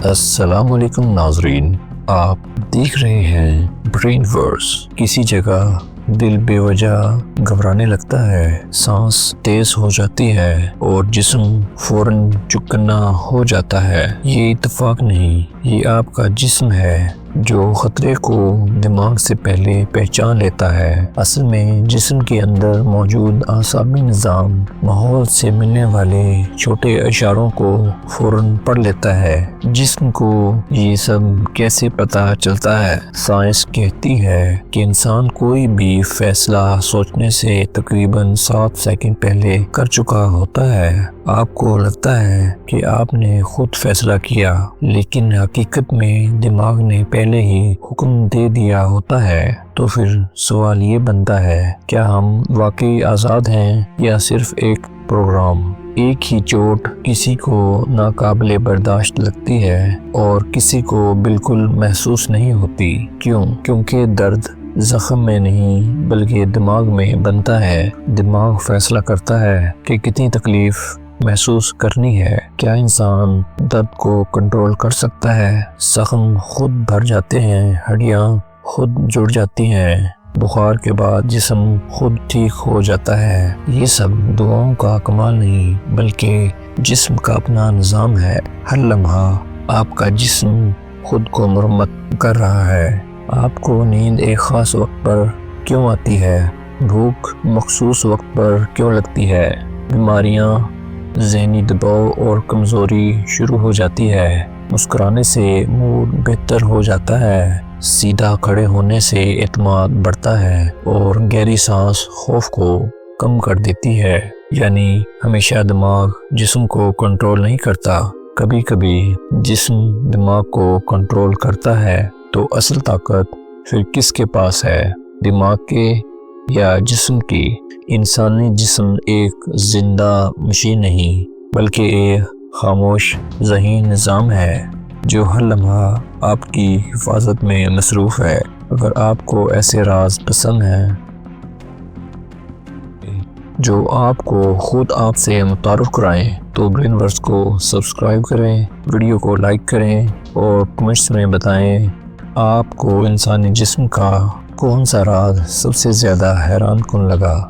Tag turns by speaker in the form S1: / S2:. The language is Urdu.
S1: السلام علیکم ناظرین، آپ دیکھ رہے ہیں برین ورس۔ کسی جگہ دل بے وجہ گھبرانے لگتا ہے، سانس تیز ہو جاتی ہے اور جسم فوراً چکنا ہو جاتا ہے۔ یہ اتفاق نہیں، یہ آپ کا جسم ہے جو خطرے کو دماغ سے پہلے پہچان لیتا ہے۔ اصل میں جسم کے اندر موجود اعصابی نظام ماحول سے ملنے والے چھوٹے اشاروں کو فوراً پڑھ لیتا ہے۔ جسم کو یہ سب کیسے پتہ چلتا ہے؟ سائنس کہتی ہے کہ انسان کوئی بھی فیصلہ سوچنے سے تقریباً 7 سیکنڈ پہلے کر چکا ہوتا ہے۔ آپ کو لگتا ہے کہ آپ نے خود فیصلہ کیا، لیکن حقیقت میں دماغ نے پہلے ہی حکم دے دیا ہوتا ہے۔ تو پھر سوال یہ بنتا ہے، کیا ہم واقعی آزاد ہیں یا صرف ایک پروگرام؟ ایک ہی چوٹ کسی کو ناقابل برداشت لگتی ہے اور کسی کو بالکل محسوس نہیں ہوتی۔ کیوں؟ کیونکہ درد زخم میں نہیں بلکہ دماغ میں بنتا ہے۔ دماغ فیصلہ کرتا ہے کہ کتنی تکلیف محسوس کرنی ہے۔ کیا انسان درد کو کنٹرول کر سکتا ہے؟ زخم خود بھر جاتے ہیں، ہڈیاں خود جڑ جاتی ہیں، بخار کے بعد جسم خود ٹھیک ہو جاتا ہے۔ یہ سب دعاؤں کا کمال نہیں بلکہ جسم کا اپنا نظام ہے۔ ہر لمحہ آپ کا جسم خود کو مرمت کر رہا ہے۔ آپ کو نیند ایک خاص وقت پر کیوں آتی ہے؟ بھوک مخصوص وقت پر کیوں لگتی ہے؟ بیماریاں، ذہنی دباؤ اور کمزوری شروع ہو جاتی ہے۔ مسکرانے سے موڈ بہتر ہو جاتا ہے، سیدھا کھڑے ہونے سے اعتماد بڑھتا ہے اور گہری سانس خوف کو کم کر دیتی ہے۔ یعنی ہمیشہ دماغ جسم کو کنٹرول نہیں کرتا، کبھی کبھی جسم دماغ کو کنٹرول کرتا ہے۔ تو اصل طاقت پھر کس کے پاس ہے، دماغ کے یا جسم کی؟ انسانی جسم ایک زندہ مشین نہیں بلکہ ایک خاموش ذہین نظام ہے جو ہر لمحہ آپ کی حفاظت میں مصروف ہے۔ اگر آپ کو ایسے راز پسند ہیں جو آپ کو خود آپ سے متعارف کرائیں تو برین ورس کو سبسکرائب کریں، ویڈیو کو لائک کریں اور کمنٹس میں بتائیں آپ کو انسانی جسم کا کون سا راز سب سے زیادہ حیران کن لگا۔